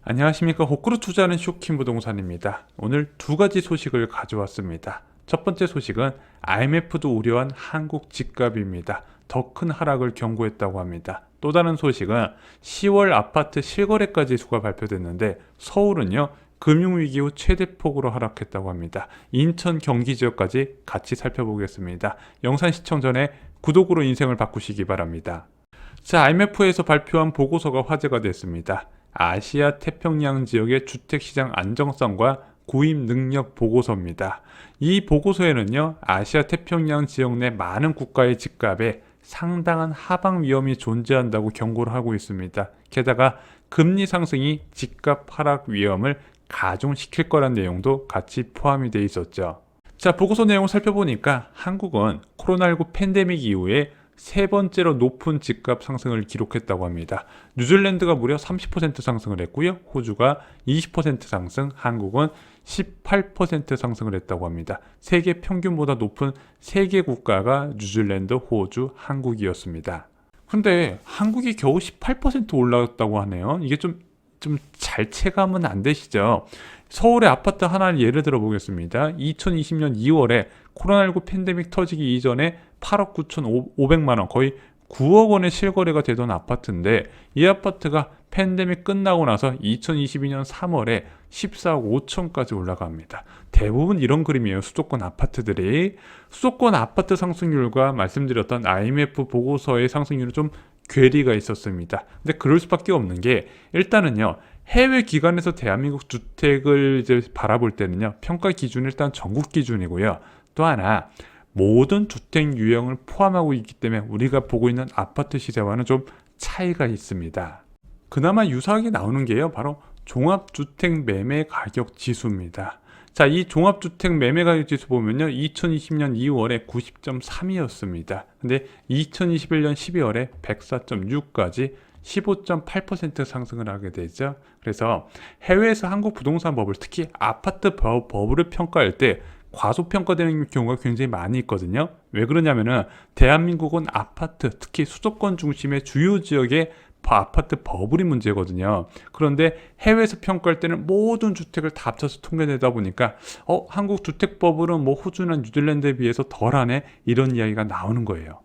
안녕하십니까. 호크로 투자하는 쇼킹 부동산입니다. 오늘 두 가지 소식을 가져왔습니다. 첫 번째 소식은 IMF도 우려한 한국 집값입니다. 더 큰 하락을 경고했다고 합니다. 또 다른 소식은 10월 아파트 실거래가 지수가 발표됐는데 서울은요 금융위기 후 최대폭으로 하락했다고 합니다. 인천 경기 지역까지 같이 살펴보겠습니다. 영상 시청 전에 구독으로 인생을 바꾸시기 바랍니다. 자, IMF에서 발표한 보고서가 화제가 됐습니다. 아시아 태평양 지역의 주택시장 안정성과 구입 능력 보고서입니다. 이 보고서에는요, 아시아 태평양 지역 내 많은 국가의 집값에 상당한 하방 위험이 존재한다고 경고를 하고 있습니다. 게다가 금리 상승이 집값 하락 위험을 가중시킬 거란 내용도 같이 포함이 돼 있었죠. 자, 보고서 내용을 살펴보니까 한국은 코로나19 팬데믹 이후에 세 번째로 높은 집값 상승을 기록했다고 합니다. 뉴질랜드가 무려 30% 상승을 했고요. 호주가 20% 상승, 한국은 18% 상승을 했다고 합니다. 세계 평균보다 높은 세 개 국가가 뉴질랜드, 호주, 한국이었습니다. 근데 한국이 겨우 18% 올랐다고 하네요. 이게 좀 잘 체감은 안 되시죠? 서울의 아파트 하나를 예를 들어 보겠습니다. 2020년 2월에 코로나19 팬데믹 터지기 이전에 8억 9,500만 원, 거의 9억 원의 실거래가 되던 아파트인데 이 아파트가 팬데믹 끝나고 나서 2022년 3월에 14억 5천까지 올라갑니다. 대부분 이런 그림이에요. 수도권 아파트들이. 수도권 아파트 상승률과 말씀드렸던 IMF 보고서의 상승률은 좀 괴리가 있었습니다. 근데 그럴 수밖에 없는 게 일단은요. 해외 기관에서 대한민국 주택을 이제 바라볼 때는요. 평가 기준은 일단 전국 기준이고요. 또 하나 모든 주택 유형을 포함하고 있기 때문에 우리가 보고 있는 아파트 시세와는 좀 차이가 있습니다. 그나마 유사하게 나오는 게요. 바로 종합주택 매매 가격 지수입니다. 자, 이 종합주택 매매 가격 지수 보면요. 2020년 2월에 90.3이었습니다. 근데 2021년 12월에 104.6까지 15.8% 상승을 하게 되죠. 그래서 해외에서 한국 부동산 버블, 특히 아파트 버블을 평가할 때 과소평가되는 경우가 굉장히 많이 있거든요. 왜 그러냐면은 대한민국은 아파트, 특히 수도권 중심의 주요 지역의 아파트 버블이 문제거든요. 그런데 해외에서 평가할 때는 모든 주택을 다 합쳐서 통계내다 보니까 한국 주택 버블은 뭐 호주나 뉴질랜드에 비해서 덜하네, 이런 이야기가 나오는 거예요.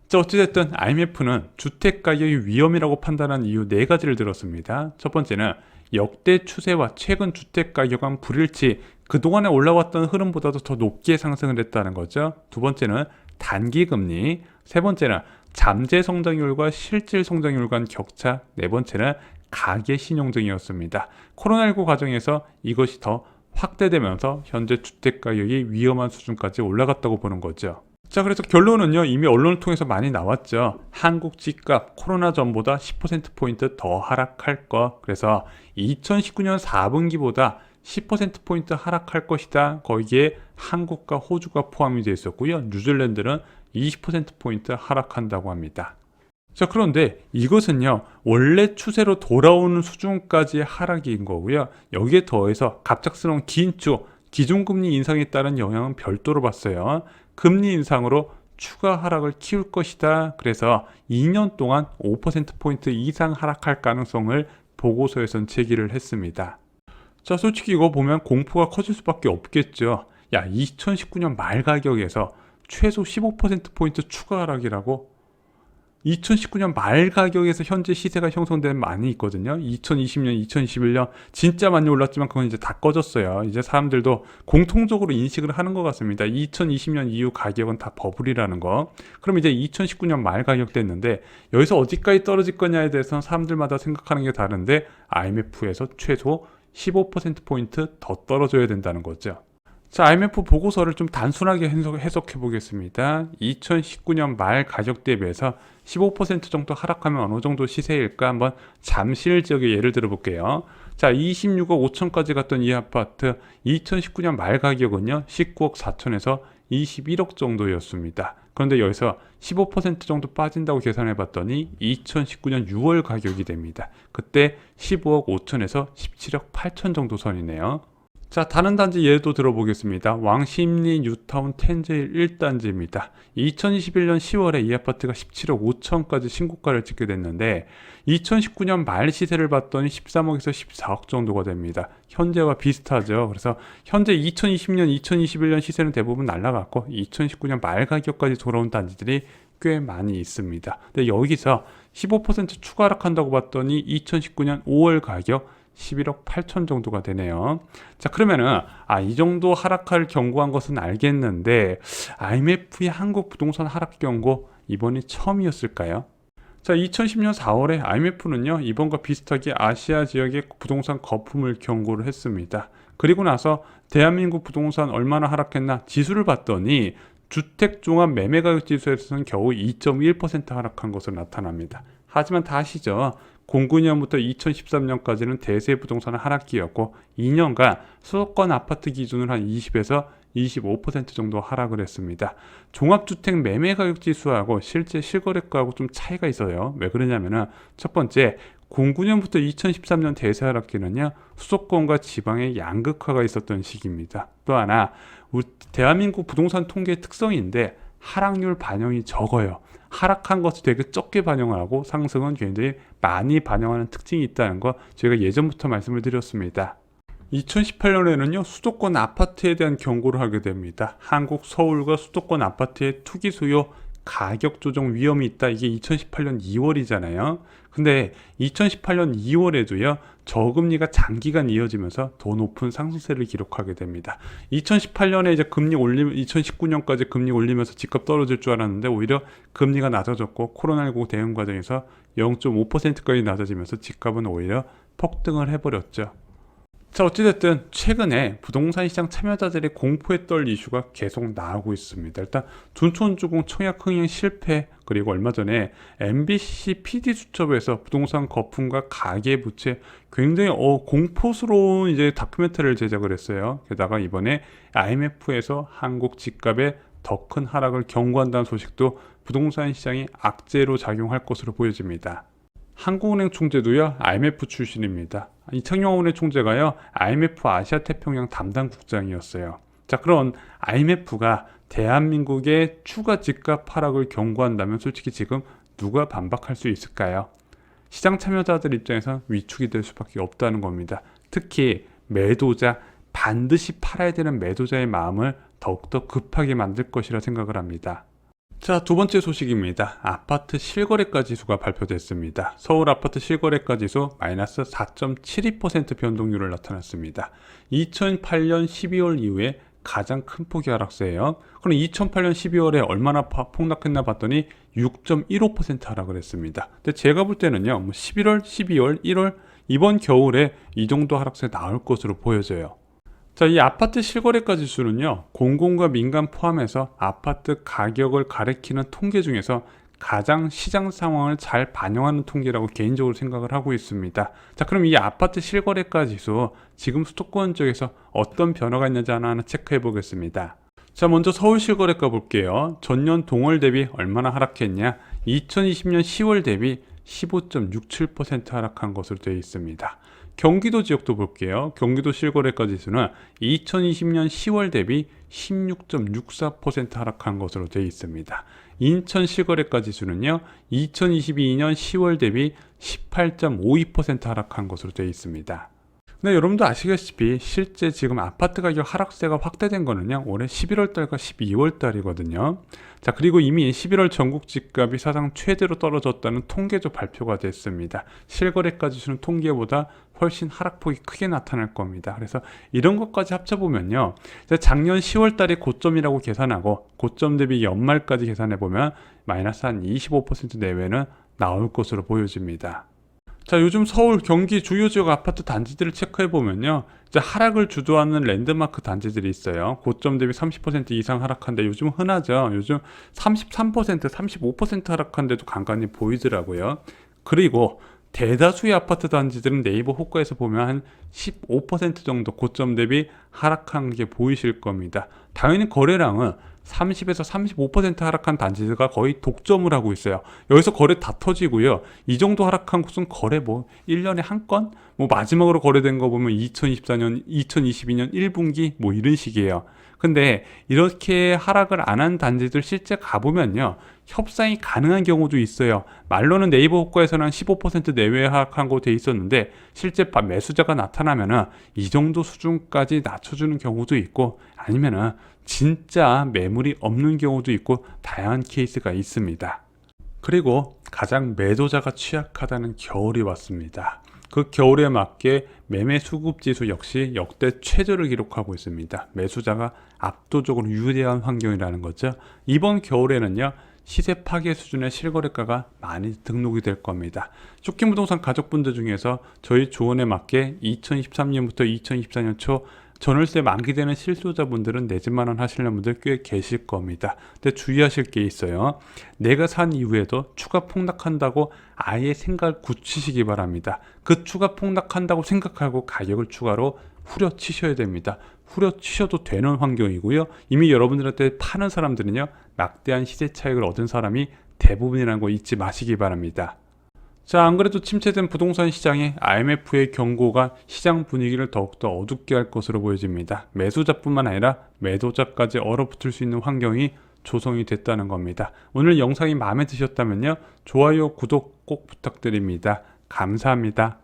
자, 어찌됐든 IMF는 주택 가격이 위험이라고 판단한 이유 네 가지를 들었습니다. 첫 번째는 역대 추세와 최근 주택 가격은 불일치, 그동안에 올라왔던 흐름보다도 더 높게 상승을 했다는 거죠. 두 번째는 단기금리, 세 번째는 잠재 성장률과 실질 성장률 간 격차, 네 번째는 가계 신용 등이었습니다. 코로나19 과정에서 이것이 더 확대되면서 현재 주택 가격이 위험한 수준까지 올라갔다고 보는 거죠. 자, 그래서 결론은요, 이미 언론을 통해서 많이 나왔죠. 한국 집값 코로나 전보다 10%포인트 더 하락할 것. 그래서 2019년 4분기보다 10%포인트 하락할 것이다. 거기에 한국과 호주가 포함이 되어 있었고요. 뉴질랜드는 20%포인트 하락한다고 합니다. 자, 그런데 이것은요, 원래 추세로 돌아오는 수준까지의 하락인 거고요. 여기에 더해서 갑작스러운 긴축, 기준금리 인상에 따른 영향은 별도로 봤어요. 금리 인상으로 추가 하락을 키울 것이다. 그래서 2년 동안 5%포인트 이상 하락할 가능성을 보고서에선 제기를 했습니다. 자, 솔직히 이거 보면 공포가 커질 수밖에 없겠죠. 야, 2019년 말 가격에서 최소 15%포인트 추가 하락이라고? 2019년 말 가격에서 현재 시세가 형성된 많이 있거든요. 2020년, 2021년 진짜 많이 올랐지만 그건 이제 다 꺼졌어요. 이제 사람들도 공통적으로 인식을 하는 것 같습니다. 2020년 이후 가격은 다 버블이라는 거. 그럼 이제 2019년 말 가격 됐는데 여기서 어디까지 떨어질 거냐에 대해서는 사람들마다 생각하는 게 다른데 IMF에서 최소 15%포인트 더 떨어져야 된다는 거죠. 자, IMF 보고서를 좀 단순하게 해석해 보겠습니다. 2019년 말 가격 대비해서 15% 정도 하락하면 어느 정도 시세일까 한번 잠실 지역의 예를 들어 볼게요. 자, 26억 5천까지 갔던 이 아파트 2019년 말 가격은요 19억 4천에서 21억 정도였습니다. 그런데 여기서 15% 정도 빠진다고 계산해 봤더니 2019년 6월 가격이 됩니다. 그때 15억 5천에서 17억 8천 정도 선이네요. 자, 다른 단지 예도 들어보겠습니다. 왕십리 뉴타운 텐제일 1단지입니다. 2021년 10월에 이 아파트가 17억 5천까지 신고가를 찍게 됐는데 2019년 말 시세를 봤더니 13억에서 14억 정도가 됩니다. 현재와 비슷하죠. 그래서 현재 2020년, 2021년 시세는 대부분 날라갔고 2019년 말 가격까지 돌아온 단지들이 꽤 많이 있습니다. 근데 여기서 15% 추가 하락한다고 봤더니 2019년 5월 가격 11억 8천 정도가 되네요. 자, 그러면은 이 정도 하락할 경고한 것은 알겠는데 IMF의 한국 부동산 하락 경고 이번이 처음이었을까요? 자, 2010년 4월에 IMF는요, 이번과 비슷하게 아시아 지역의 부동산 거품을 경고를 했습니다. 그리고 나서 대한민국 부동산 얼마나 하락했나 지수를 봤더니 주택종합매매가격지수에서는 겨우 2.1% 하락한 것으로 나타납니다. 하지만 다 아시죠? 09년부터 2013년까지는 대세 부동산 하락기였고 2년간 수도권 아파트 기준으로 한 20에서 25% 정도 하락을 했습니다. 종합주택 매매가격지수하고 실제 실거래가하고 좀 차이가 있어요. 왜 그러냐면은 첫 번째 09년부터 2013년 대세 하락기는요, 수도권과 지방의 양극화가 있었던 시기입니다. 또 하나, 우리 대한민국 부동산 통계의 특성인데 하락률 반영이 적어요. 하락한 것을 되게 적게 반영하고 상승은 굉장히 많이 반영하는 특징이 있다는 거 저희가 예전부터 말씀을 드렸습니다. 2018년에는요, 수도권 아파트에 대한 경고를 하게 됩니다. 한국 서울과 수도권 아파트의 투기 수요 가격 조정 위험이 있다. 이게 2018년 2월이잖아요. 근데 2018년 2월에도요, 저금리가 장기간 이어지면서 더 높은 상승세를 기록하게 됩니다. 2018년에 이제 금리 올리면 2019년까지 금리 올리면서 집값 떨어질 줄 알았는데 오히려 금리가 낮아졌고 코로나19 대응 과정에서 0.5%까지 낮아지면서 집값은 오히려 폭등을 해버렸죠. 자, 어찌됐든 최근에 부동산 시장 참여자들의 공포에 떨 이슈가 계속 나오고 있습니다. 일단 둔촌주공 청약 흥행 실패, 그리고 얼마 전에 MBC PD수첩에서 부동산 거품과 가계부채 굉장히 공포스러운 이제 다큐멘터리를 제작을 했어요. 게다가 이번에 IMF에서 한국 집값의 더 큰 하락을 경고한다는 소식도 부동산 시장이 악재로 작용할 것으로 보여집니다. 한국은행 총재도요, IMF 출신입니다. 이창용 은행 총재가요, IMF 아시아 태평양 담당 국장이었어요. 자, 그런 IMF가 대한민국의 추가 집값 하락을 경고한다면 솔직히 지금 누가 반박할 수 있을까요? 시장 참여자들 입장에선 위축이 될 수밖에 없다는 겁니다. 특히 매도자, 반드시 팔아야 되는 매도자의 마음을 더욱더 급하게 만들 것이라 생각을 합니다. 자, 두 번째 소식입니다. 아파트 실거래가 지수가 발표됐습니다. 서울 아파트 실거래가 지수 마이너스 4.72% 변동률을 나타났습니다. 2008년 12월 이후에 가장 큰 폭의 하락세예요. 그럼 2008년 12월에 얼마나 폭락했나 봤더니 6.15% 하락을 했습니다. 근데 제가 볼 때는요, 11월, 12월, 1월 이번 겨울에 이 정도 하락세 나올 것으로 보여져요. 자, 이 아파트 실거래가 지수는요, 공공과 민간 포함해서 아파트 가격을 가리키는 통계 중에서 가장 시장 상황을 잘 반영하는 통계라고 개인적으로 생각을 하고 있습니다. 자, 그럼 이 아파트 실거래가 지수 지금 수도권 쪽에서 어떤 변화가 있는지 하나하나 체크해 보겠습니다. 자, 먼저 서울 실거래가 볼게요. 전년 동월 대비 얼마나 하락했냐? 2020년 10월 대비 15.67% 하락한 것으로 되어 있습니다. 경기도 지역도 볼게요. 경기도 실거래가 지수는 2020년 10월 대비 16.64% 하락한 것으로 되어 있습니다. 인천 실거래가 지수는요, 2022년 10월 대비 18.52% 하락한 것으로 되어 있습니다. 근데 여러분도 아시다시피 실제 지금 아파트 가격 하락세가 확대된 거는요, 올해 11월 달과 12월 달이거든요. 자, 그리고 이미 11월 전국 집값이 사상 최대로 떨어졌다는 통계도 발표가 됐습니다. 실거래가 지수는 통계보다 훨씬 하락폭이 크게 나타날 겁니다. 그래서 이런 것까지 합쳐보면요, 작년 10월 달이 고점이라고 계산하고 고점 대비 연말까지 계산해보면 마이너스 한 25% 내외는 나올 것으로 보여집니다. 자, 요즘 서울, 경기 주요 지역 아파트 단지들을 체크해보면요, 이제 하락을 주도하는 랜드마크 단지들이 있어요. 고점 대비 30% 이상 하락한데 요즘 흔하죠. 요즘 33%, 35% 하락한 데도 간간히 보이더라고요. 그리고 대다수의 아파트 단지들은 네이버 호가에서 보면 한 15% 정도 고점 대비 하락한 게 보이실 겁니다. 당연히 거래량은 30에서 35% 하락한 단지가 거의 독점을 하고 있어요. 여기서 거래 다 터지고요. 이 정도 하락한 곳은 거래 뭐 1년에 한 건? 뭐 마지막으로 거래된 거 보면 2024년, 2022년 1분기 뭐 이런 식이에요. 근데 이렇게 하락을 안 한 단지들 실제 가보면요. 협상이 가능한 경우도 있어요. 말로는 네이버 호가에서는 15% 내외 하락한 거 돼 있었는데 실제 매수자가 나타나면은 이 정도 수준까지 낮춰주는 경우도 있고 아니면은 진짜 매물이 없는 경우도 있고 다양한 케이스가 있습니다. 그리고 가장 매도자가 취약하다는 겨울이 왔습니다. 그 겨울에 맞게 매매 수급 지수 역시 역대 최저를 기록하고 있습니다. 매수자가 압도적으로 유리한 환경이라는 거죠. 이번 겨울에는요. 시세 파괴 수준의 실거래가가 많이 등록이 될 겁니다. 쇼킹 부동산 가족분들 중에서 저희 조언에 맞게 2023년부터 2024년 초 전월세 만기되는 실소자분들은 내 집 마련 하시는 분들 꽤 계실 겁니다. 근데 주의하실 게 있어요. 내가 산 이후에도 추가 폭락한다고 아예 생각을 굳히시기 바랍니다. 그 추가 폭락한다고 생각하고 가격을 추가로 후려치셔야 됩니다. 후려치셔도 되는 환경이고요. 이미 여러분들한테 파는 사람들은요. 막대한 시세 차익을 얻은 사람이 대부분이라는 거 잊지 마시기 바랍니다. 자, 안 그래도 침체된 부동산 시장에 IMF의 경고가 시장 분위기를 더욱더 어둡게 할 것으로 보여집니다. 매수자뿐만 아니라 매도자까지 얼어붙을 수 있는 환경이 조성이 됐다는 겁니다. 오늘 영상이 마음에 드셨다면요. 좋아요, 구독 꼭 부탁드립니다. 감사합니다.